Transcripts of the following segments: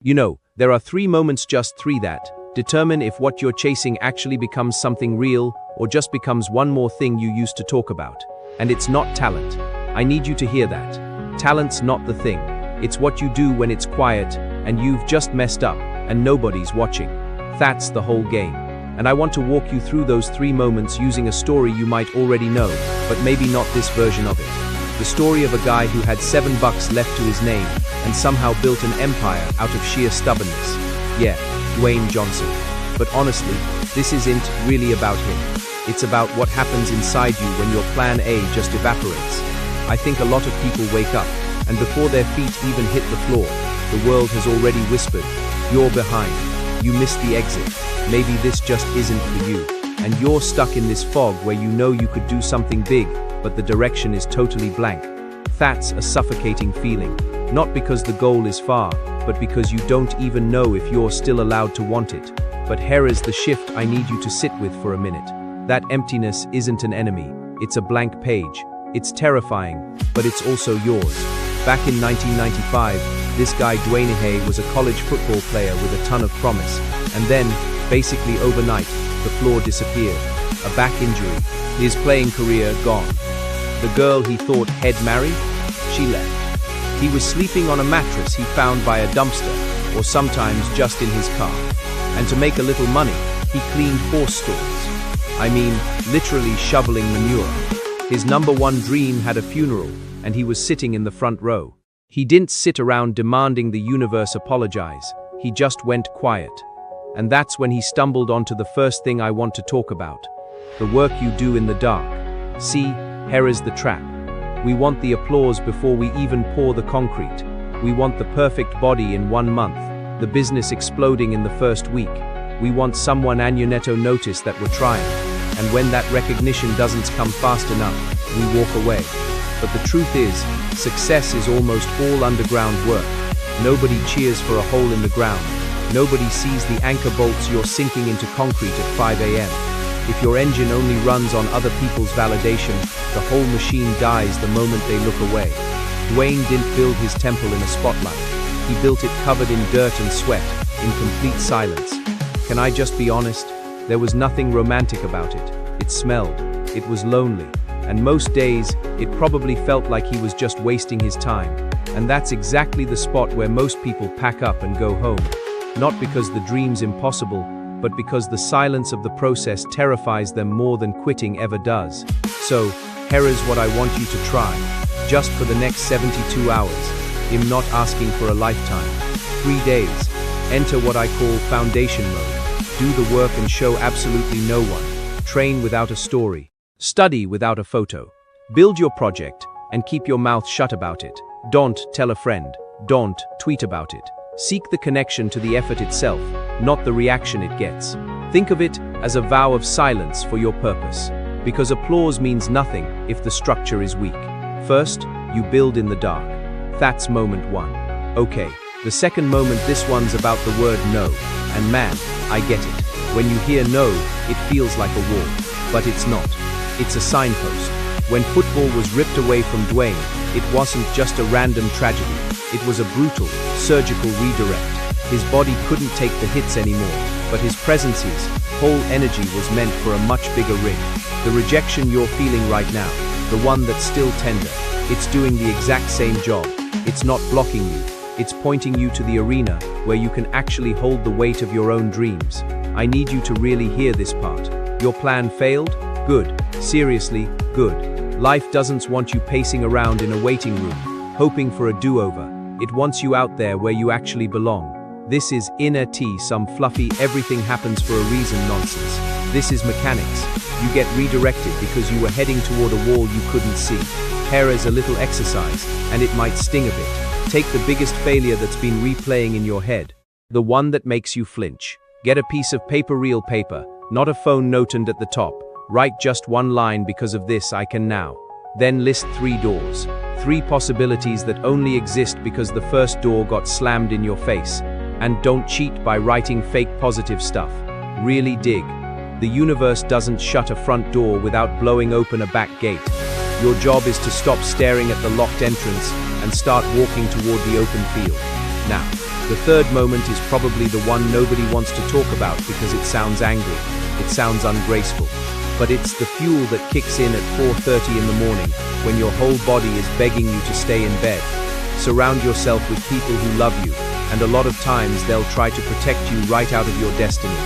There are 3 moments, just 3, that determine if what you're chasing actually becomes something real or just becomes one more thing you used to talk about. And it's not talent. I need you to hear that. Talent's not the thing. It's what you do when it's quiet and you've just messed up and nobody's watching. That's the whole game. And I want to walk you through those 3 moments using a story you might already know, but maybe not this version of it. The story of a guy who had $7 left to his name and somehow built an empire out of sheer stubbornness. Yeah, Dwayne Johnson. But honestly, this isn't really about him. It's about what happens inside you when your plan A just evaporates. I think a lot of people wake up, and before their feet even hit the floor, the world has already whispered, "You're behind. You missed the exit. Maybe this just isn't for you." And you're stuck in this fog where you know you could do something big, but the direction is totally blank. That's a suffocating feeling, not because the goal is far, but because you don't even know if you're still allowed to want it. But here is the shift I need you to sit with for a minute. That emptiness isn't an enemy, it's a blank page. It's terrifying, but it's also yours. Back in 1995, this guy Dwayne was a college football player with a ton of promise, and then, basically overnight, the floor disappeared. A back injury, his playing career gone. The girl he thought he'd marry, she left. He was sleeping on a mattress he found by a dumpster, or sometimes just in his car. And to make a little money, he cleaned horse stalls. I mean, literally shoveling manure. His #1 dream had a funeral, and he was sitting in the front row. He didn't sit around demanding the universe apologize, he just went quiet. And that's when he stumbled onto the first thing I want to talk about. The work you do in the dark. See, here is the trap. We want the applause before we even pour the concrete. We want the perfect body in 1 month, the business exploding in the first week. We want someone Agneto notice that we're trying. And when that recognition doesn't come fast enough, we walk away. But the truth is, success is almost all underground work. Nobody cheers for a hole in the ground. Nobody sees the anchor bolts you're sinking into concrete at 5 a.m. If your engine only runs on other people's validation, the whole machine dies the moment they look away. Dwayne didn't build his temple in a spotlight. He built it covered in dirt and sweat, in complete silence. Can I just be honest? There was nothing romantic about it. It smelled. It was lonely. And most days, it probably felt like he was just wasting his time. And that's exactly the spot where most people pack up and go home. Not because the dream's impossible, but because the silence of the process terrifies them more than quitting ever does. So, here is what I want you to try. Just for the next 72 hours. I'm not asking for a lifetime. 3 days. Enter what I call foundation mode. Do the work and show absolutely no one. Train without a story. Study without a photo. Build your project and keep your mouth shut about it. Don't tell a friend. Don't tweet about it. Seek the connection to the effort itself, not the reaction it gets. Think of it as a vow of silence for your purpose. Because applause means nothing if the structure is weak. First, you build in the dark. That's moment 1. Okay, the second moment, this one's about the word no. And man, I get it. When you hear no, it feels like a wall. But it's not. It's a signpost. When football was ripped away from Dwayne, it wasn't just a random tragedy. It was a brutal, surgical redirect. His body couldn't take the hits anymore, but his presence's whole energy was meant for a much bigger ring. The rejection you're feeling right now, the one that's still tender, it's doing the exact same job. It's not blocking you. It's pointing you to the arena where you can actually hold the weight of your own dreams. I need you to really hear this part. Your plan failed? Good. Seriously, good. Life doesn't want you pacing around in a waiting room, hoping for a do-over. It wants you out there where you actually belong. This is inner tea, some fluffy everything happens for a reason nonsense. This is mechanics. You get redirected because you were heading toward a wall you couldn't see. Here is a little exercise, and it might sting a bit. Take the biggest failure that's been replaying in your head. The one that makes you flinch. Get a piece of paper, real paper, not a phone note, and at the top, write just one line: because of this I can now. Then list 3 doors. 3 possibilities that only exist because the first door got slammed in your face. And don't cheat by writing fake positive stuff. Really dig. The universe doesn't shut a front door without blowing open a back gate. Your job is to stop staring at the locked entrance and start walking toward the open field. Now, The third moment is probably the one nobody wants to talk about because it sounds angry, it sounds ungraceful. But it's the fuel that kicks in at 4:30 in the morning when your whole body is begging you to stay in bed. Surround yourself with people who love you, and a lot of times they'll try to protect you right out of your destiny.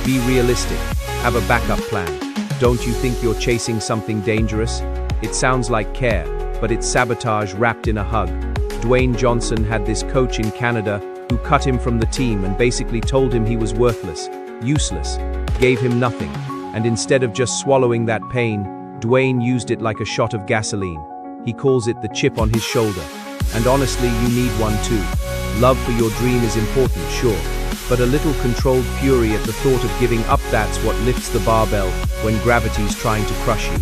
Be realistic, have a backup plan. Don't you think you're chasing something dangerous? It sounds like care, but it's sabotage wrapped in a hug. Dwayne Johnson had this coach in Canada who cut him from the team and basically told him he was worthless, useless, gave him nothing. And instead of just swallowing that pain, Dwayne used it like a shot of gasoline. He calls it the chip on his shoulder. And honestly, you need one too. Love for your dream is important, sure. But a little controlled fury at the thought of giving up, that's what lifts the barbell when gravity's trying to crush you.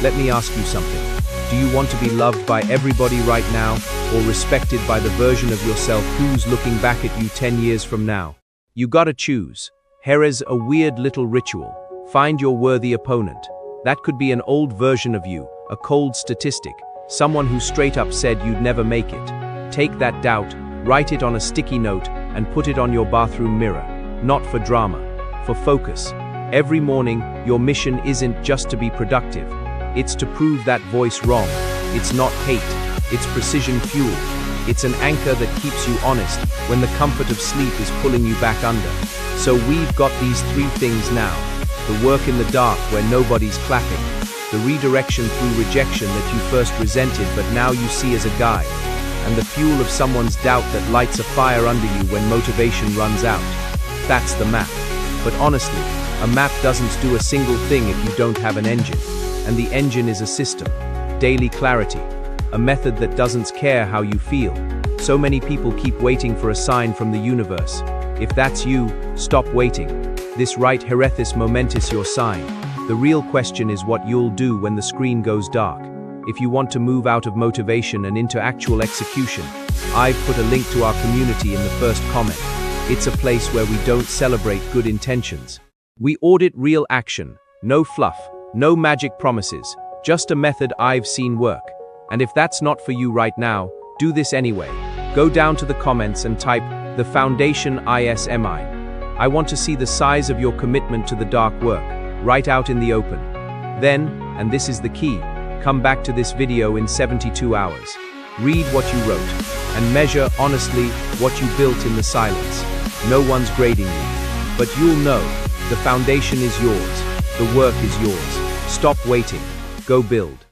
Let me ask you something. Do you want to be loved by everybody right now, or respected by the version of yourself who's looking back at you 10 years from now? You gotta choose. Here's a weird little ritual. Find your worthy opponent. That could be an old version of you, a cold statistic, someone who straight up said you'd never make it. Take that doubt, write it on a sticky note, and put it on your bathroom mirror. Not for drama, for focus. Every morning, your mission isn't just to be productive. It's to prove that voice wrong. It's not hate, it's precision fuel. It's an anchor that keeps you honest when the comfort of sleep is pulling you back under. So we've got these three things now. The work in the dark where nobody's clapping. The redirection through rejection that you first resented but now you see as a guide. And the fuel of someone's doubt that lights a fire under you when motivation runs out. That's the map. But honestly, a map doesn't do a single thing if you don't have an engine. And the engine is a system. Daily clarity. A method that doesn't care how you feel. So many people keep waiting for a sign from the universe. If that's you, stop waiting. This right herethis momentis your sign. The real question is what you'll do when the screen goes dark. If you want to move out of motivation and into actual execution, I've put a link to our community in the first comment. It's a place where we don't celebrate good intentions. We audit real action, no fluff, no magic promises, just a method I've seen work. And if that's not for you right now, do this anyway. Go down to the comments and type the foundation ISMI. I want to see the size of your commitment to the dark work, right out in the open. Then, and this is the key, come back to this video in 72 hours. Read what you wrote, and measure honestly what you built in the silence. No one's grading you, but you'll know the foundation is yours, the work is yours. Stop waiting, go build.